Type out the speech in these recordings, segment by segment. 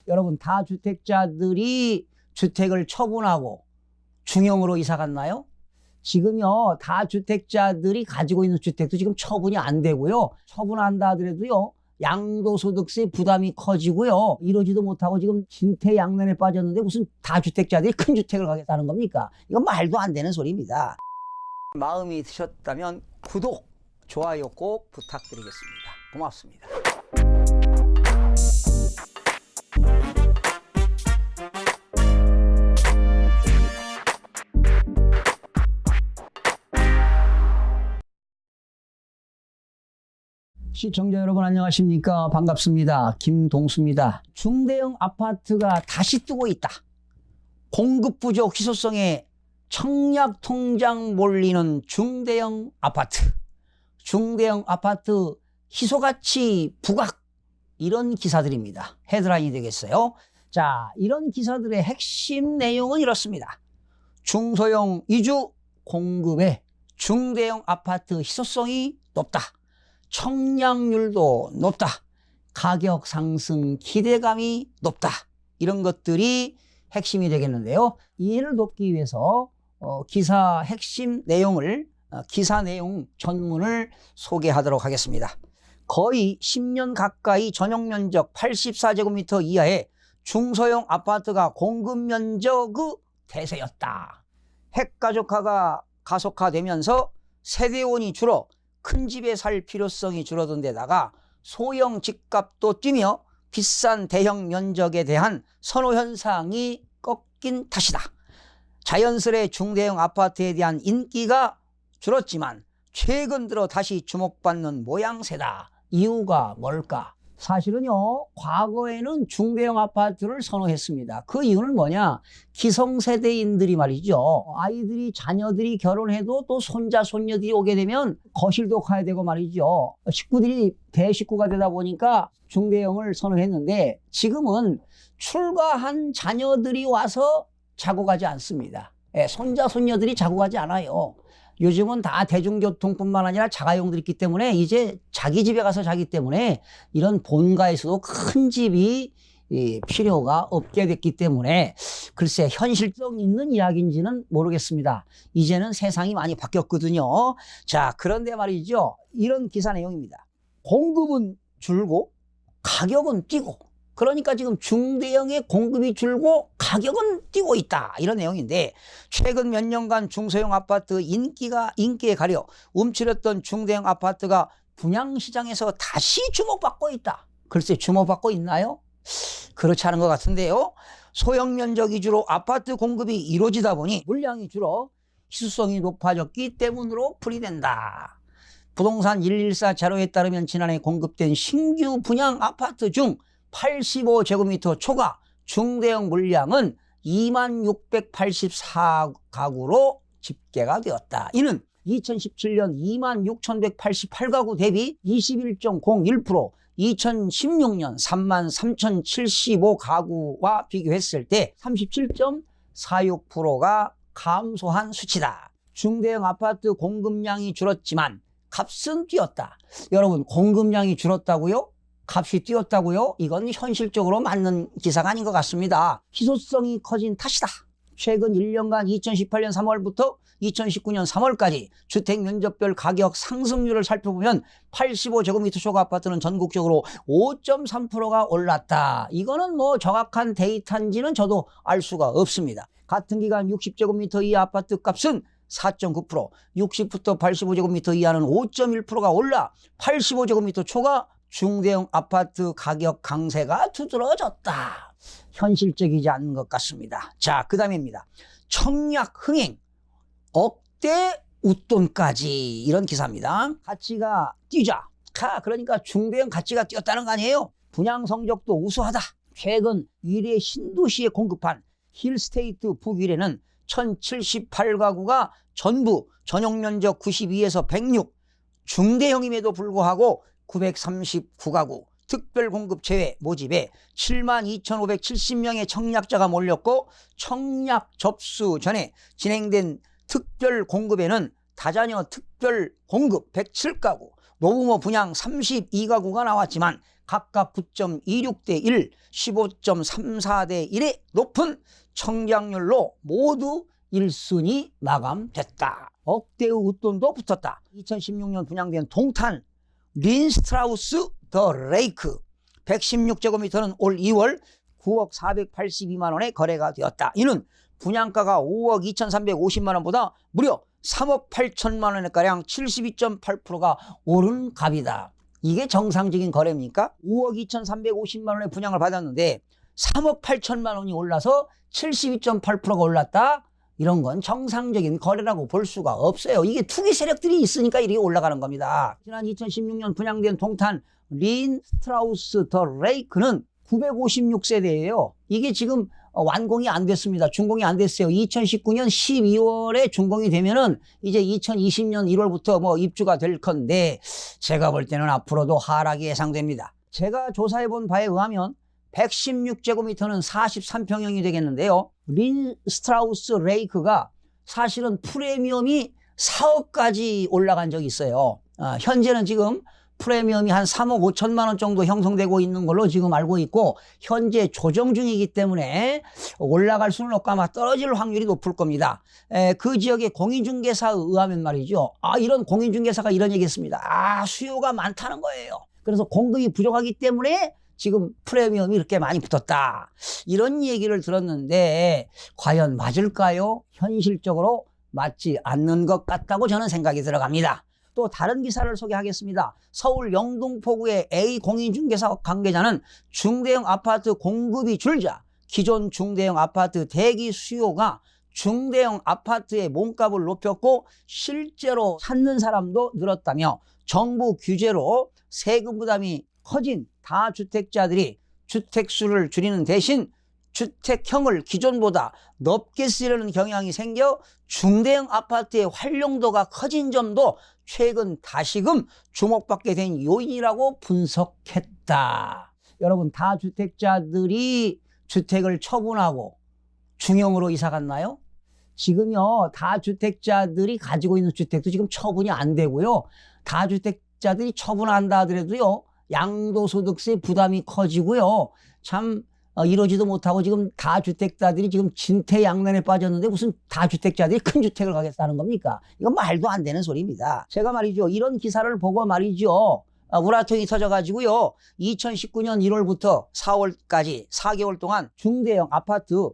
여러분, 다주택자들이 주택을 처분하고 중형으로 이사 갔나요? 지금요, 다주택자들이 가지고 있는 주택도 지금 처분이 안 되고요. 처분한다 하더라도요, 양도소득세 부담이 커지고요. 이러지도 못하고 지금 진퇴양난에 빠졌는데 무슨 다주택자들이 큰 주택을 가겠다는 겁니까? 이건 말도 안 되는 소리입니다. 마음이 드셨다면 구독, 좋아요 꼭 부탁드리겠습니다. 고맙습니다. 시청자 여러분 안녕하십니까? 반갑습니다. 김동수입니다. 중대형 아파트가 다시 뜨고 있다. 공급 부족 희소성에 청약 통장 몰리는 중대형 아파트. 중대형 아파트 희소가치 부각. 이런 기사들입니다. 헤드라인이 되겠어요. 자, 이런 기사들의 핵심 내용은 이렇습니다. 중소형 이주 공급에 중대형 아파트 희소성이 높다. 청약률도 높다. 가격 상승 기대감이 높다. 이런 것들이 핵심이 되겠는데요. 이해를 돕기 위해서 기사 핵심 내용을 기사 내용 전문을 소개하도록 하겠습니다. 거의 10년 가까이 전용 면적 84제곱미터 이하의 중소형 아파트가 공급 면적의 대세였다. 핵가족화가 가속화되면서 세대원이 줄어 큰 집에 살 필요성이 줄어든 데다가 소형 집값도 뛰며 비싼 대형 면적에 대한 선호 현상이 꺾인 탓이다. 자연스레 중대형 아파트에 대한 인기가 줄었지만 최근 들어 다시 주목받는 모양새다. 이유가 뭘까? 사실은요, 과거에는 중대형 아파트를 선호했습니다. 그 이유는 뭐냐? 기성세대인들이 말이죠. 아이들이, 자녀들이 결혼해도 또 손자, 손녀들이 오게 되면 거실도 가야 되고 말이죠. 식구들이 대식구가 되다 보니까 중대형을 선호했는데 지금은 출가한 자녀들이 와서 자고 가지 않습니다. 손자, 손녀들이 자고 가지 않아요. 요즘은 다 대중교통뿐만 아니라 자가용들이 있기 때문에 이제 자기 집에 가서 자기 때문에 이런 본가에서도 큰 집이 필요가 없게 됐기 때문에 글쎄 현실성 있는 이야기인지는 모르겠습니다. 이제는 세상이 많이 바뀌었거든요. 자, 그런데 말이죠. 이런 기사 내용입니다. 공급은 줄고 가격은 뛰고, 그러니까 지금 중대형의 공급이 줄고 가격은 뛰고 있다. 이런 내용인데 최근 몇 년간 중소형 아파트 인기에 가려 움츠렸던 중대형 아파트가 분양시장에서 다시 주목받고 있다. 글쎄 주목받고 있나요? 그렇지 않은 것 같은데요. 소형 면적 위주로 아파트 공급이 이루어지다 보니 물량이 줄어 희소성이 높아졌기 때문으로 풀이된다. 부동산 114 자료에 따르면 지난해 공급된 신규 분양 아파트 중 85제곱미터 초과 중대형 물량은 2684가구로 집계가 되었다. 이는 2017년 26,188가구 대비 21.01%, 2016년 33,075가구와 비교했을 때 37.46%가 감소한 수치다. 중대형 아파트 공급량이 줄었지만 값은 뛰었다. 여러분, 공급량이 줄었다고요? 값이 뛰었다고요? 이건 현실적으로 맞는 기사가 아닌 것 같습니다. 희소성이 커진 탓이다. 최근 1년간 2018년 3월부터 2019년 3월까지 주택 면적별 가격 상승률을 살펴보면 85제곱미터 초과 아파트는 전국적으로 5.3%가 올랐다. 이거는 뭐 정확한 데이터인지는 저도 알 수가 없습니다. 같은 기간 60제곱미터 이하 아파트 값은 4.9%, 60부터 85제곱미터 이하는 5.1%가 올라 85제곱미터 초과 중대형 아파트 가격 강세가 두드러졌다. 현실적이지 않은 것 같습니다. 자, 그 다음입니다. 청약 흥행, 억대 웃돈까지, 이런 기사입니다. 가치가 뛰자. 그러니까 중대형 가치가 뛰었다는 거 아니에요? 분양 성적도 우수하다. 최근 위례 신도시에 공급한 힐스테이트 북위례는 1078가구가 전부 전용 면적 92에서 106, 중대형임에도 불구하고 939가구 특별 공급 제외 모집에 72,570명의 청약자가 몰렸고, 청약 접수 전에 진행된 특별 공급에는 다자녀 특별 공급 107가구, 노부모 분양 32가구가 나왔지만 각각 9.26대 1, 15.34대 1의 높은 청장률로 모두 1순위 마감됐다. 억대의 웃돈도 붙었다. 2016년 분양된 동탄 린스트라우스 더 레이크 116제곱미터는 올 2월 9억 482만 원에 거래가 되었다. 이는 분양가가 5억 2,350만 원보다 무려 3억 8천만 원에가량 72.8%가 오른 값이다. 이게 정상적인 거래입니까? 5억 2,350만 원의 분양을 받았는데 3억 8천만 원이 올라서 72.8%가 올랐다? 이런 건 정상적인 거래라고 볼 수가 없어요. 이게 투기 세력들이 있으니까 이렇게 올라가는 겁니다. 지난 2016년 분양된 동탄 린스트라우스 더 레이크는 956세대예요. 이게 지금 완공이 안 됐습니다. 준공이 안 됐어요. 2019년 12월에 준공이 되면은 이제 2020년 1월부터 뭐 입주가 될 건데 제가 볼 때는 앞으로도 하락이 예상됩니다. 제가 조사해 본 바에 의하면 116제곱미터는 43평형이 되겠는데요. 린스트라우스 레이크가 사실은 프리미엄이 4억까지 올라간 적이 있어요. 현재는 지금 프리미엄이 한 3억 5천만 원 정도 형성되고 있는 걸로 지금 알고 있고 현재 조정 중이기 때문에 올라갈 수는 없고 아마 떨어질 확률이 높을 겁니다. 그 지역의 공인중개사에 의하면 말이죠. 이런 공인중개사가 이런 얘기했습니다. 수요가 많다는 거예요. 그래서 공급이 부족하기 때문에 지금 프리미엄이 이렇게 많이 붙었다. 이런 얘기를 들었는데 과연 맞을까요? 현실적으로 맞지 않는 것 같다고 저는 생각이 들어갑니다. 또 다른 기사를 소개하겠습니다. 서울 영등포구의 A 공인중개사 관계자는 중대형 아파트 공급이 줄자 기존 중대형 아파트 대기 수요가 중대형 아파트의 몸값을 높였고 실제로 찾는 사람도 늘었다며 정부 규제로 세금 부담이 커진 다주택자들이 주택수를 줄이는 대신 주택형을 기존보다 넓게 쓰려는 경향이 생겨 중대형 아파트의 활용도가 커진 점도 최근 다시금 주목받게 된 요인이라고 분석했다. 여러분, 다주택자들이 주택을 처분하고 중형으로 이사 갔나요? 지금요, 다주택자들이 가지고 있는 주택도 지금 처분이 안 되고요. 다주택자들이 처분한다 하더라도요, 양도소득세 부담이 커지고요. 참 이러지도 못하고 지금 다주택자들이 지금 진퇴양난에 빠졌는데 무슨 다주택자들이 큰 주택을 가겠다는 겁니까? 이건 말도 안 되는 소리입니다. 제가 말이죠. 이런 기사를 보고 말이죠. 우라통이 터져가지고요. 2019년 1월부터 4월까지 4개월 동안 중대형 아파트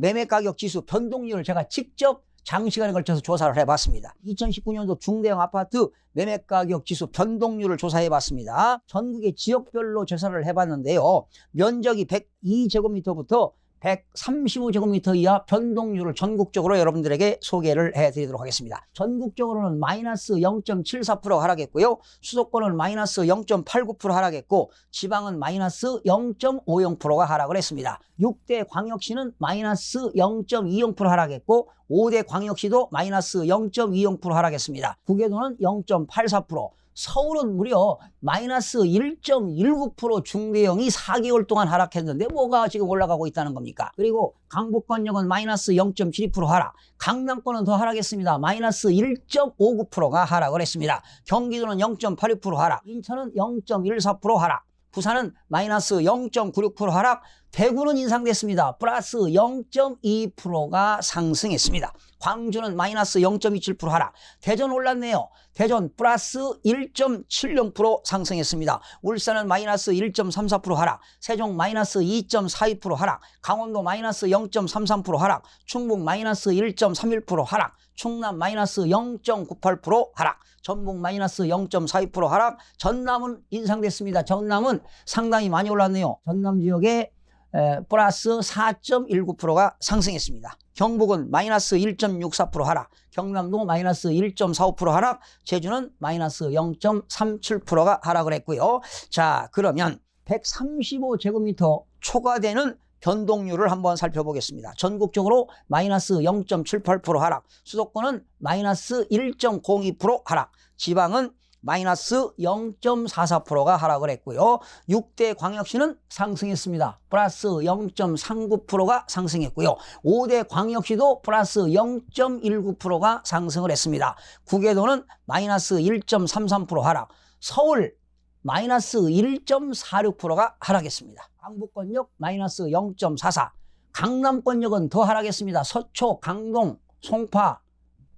매매가격 지수 변동률을 제가 직접 장시간에 걸쳐서 조사를 해봤습니다. 2019년도 중대형 아파트 매매가격 지수 변동률을 조사해봤습니다. 전국의 지역별로 조사를 해봤는데요. 면적이 102제곱미터부터 135제곱미터 이하 변동률을 전국적으로 여러분들에게 소개를 해드리도록 하겠습니다. 전국적으로는 마이너스 0.74% 하락했고요. 수도권은 마이너스 0.89% 하락했고 지방은 마이너스 0.50%가 하락을 했습니다. 6대 광역시는 마이너스 0.20% 하락했고 5대 광역시도 마이너스 0.20% 하락했습니다. 구계도는 0.84%, 서울은 무려 마이너스 1.19% 중대형이 4개월 동안 하락했는데 뭐가 지금 올라가고 있다는 겁니까? 그리고 강북권역은 마이너스 0.72% 하락, 강남권은 더 하락했습니다. 마이너스 1.59%가 하락을 했습니다. 경기도는 0.82% 하락, 인천은 0.14% 하락, 부산은 마이너스 0.96% 하락, 대구는 인상됐습니다. 플러스 0.2%가 상승했습니다. 광주는 마이너스 0.27% 하락, 대전 올랐네요. 대전 플러스 1.70% 상승했습니다. 울산은 마이너스 1.34% 하락, 세종 마이너스 2.42% 하락, 강원도 마이너스 0.33% 하락, 충북 마이너스 1.31% 하락, 충남 마이너스 0.98% 하락, 전북 마이너스 0.42% 하락, 전남은 인상됐습니다. 전남은 상당히 많이 올랐네요. 전남 지역에 플러스 4.19%가 상승했습니다. 경북은 마이너스 1.64% 하락, 경남도 마이너스 1.45% 하락, 제주는 마이너스 0.37%가 하락을 했고요. 자, 그러면 135제곱미터 초과되는 변동률을 한번 살펴보겠습니다. 전국적으로 마이너스 0.78% 하락, 수도권은 마이너스 1.02% 하락, 지방은 마이너스 0.44%가 하락을 했고요. 6대 광역시는 상승했습니다. 플러스 0.39%가 상승했고요. 5대 광역시도 플러스 0.19%가 상승을 했습니다. 구계도는 마이너스 1.33% 하락, 서울 마이너스 1.46%가 하락했습니다. 강북권역 마이너스 0.44, 강남권역은 더 하락했습니다. 서초, 강동, 송파,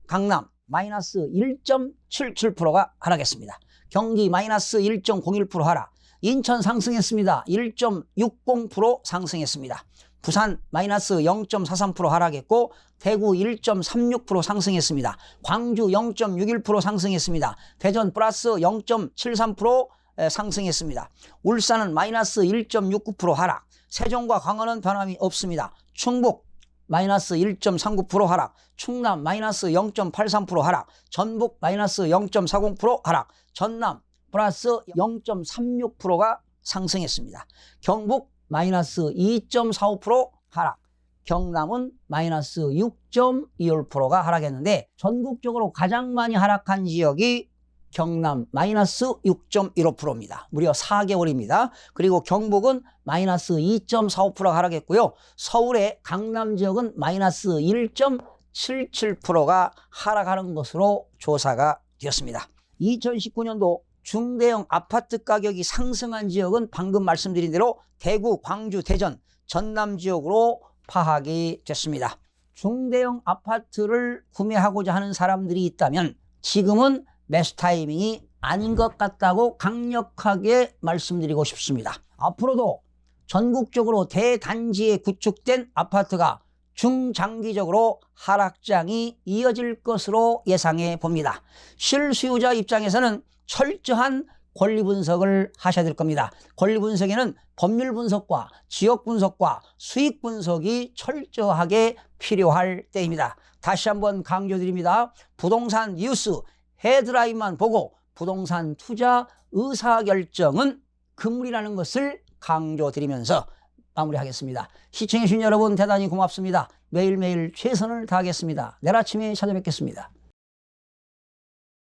강남 마이너스 1.77%가 하락했습니다. 경기 마이너스 1.01% 하락, 인천 상승했습니다. 1.60% 상승했습니다. 부산 마이너스 0.43% 하락했고 대구 1.36% 상승했습니다. 광주 0.61% 상승했습니다. 대전 플러스 0.73% 상승했습니다. 울산은 마이너스 1.69% 하락, 세종과 강원은 변함이 없습니다. 충북 마이너스 1.39% 하락, 충남 마이너스 0.83% 하락, 전북 마이너스 0.40% 하락, 전남 플러스 0.36%가 상승했습니다. 경북 마이너스 2.45% 하락, 경남은 마이너스 6.25%가 하락했는데 전국적으로 가장 많이 하락한 지역이 경남 마이너스 6.15%입니다. 무려 4개월입니다. 그리고 경북은 마이너스 2.45%가 하락했고요. 서울의 강남 지역은 마이너스 1.77%가 하락하는 것으로 조사가 되었습니다. 2019년도 중대형 아파트 가격이 상승한 지역은 방금 말씀드린 대로 대구, 광주, 대전, 전남 지역으로 파악이 됐습니다. 중대형 아파트를 구매하고자 하는 사람들이 있다면 지금은 매수 타이밍이 아닌 것 같다고 강력하게 말씀드리고 싶습니다. 앞으로도 전국적으로 대단지에 구축된 아파트가 중장기적으로 하락장이 이어질 것으로 예상해 봅니다. 실수요자 입장에서는 철저한 권리 분석을 하셔야 될 겁니다. 권리 분석에는 법률 분석과 지역 분석과 수익 분석이 철저하게 필요할 때입니다. 다시 한번 강조드립니다. 부동산 뉴스 헤드라인만 보고 부동산 투자 의사결정은 금물이라는 것을 강조드리면서 마무리하겠습니다. 시청해주신 여러분 대단히 고맙습니다. 매일매일 최선을 다하겠습니다. 내일 아침에 찾아뵙겠습니다.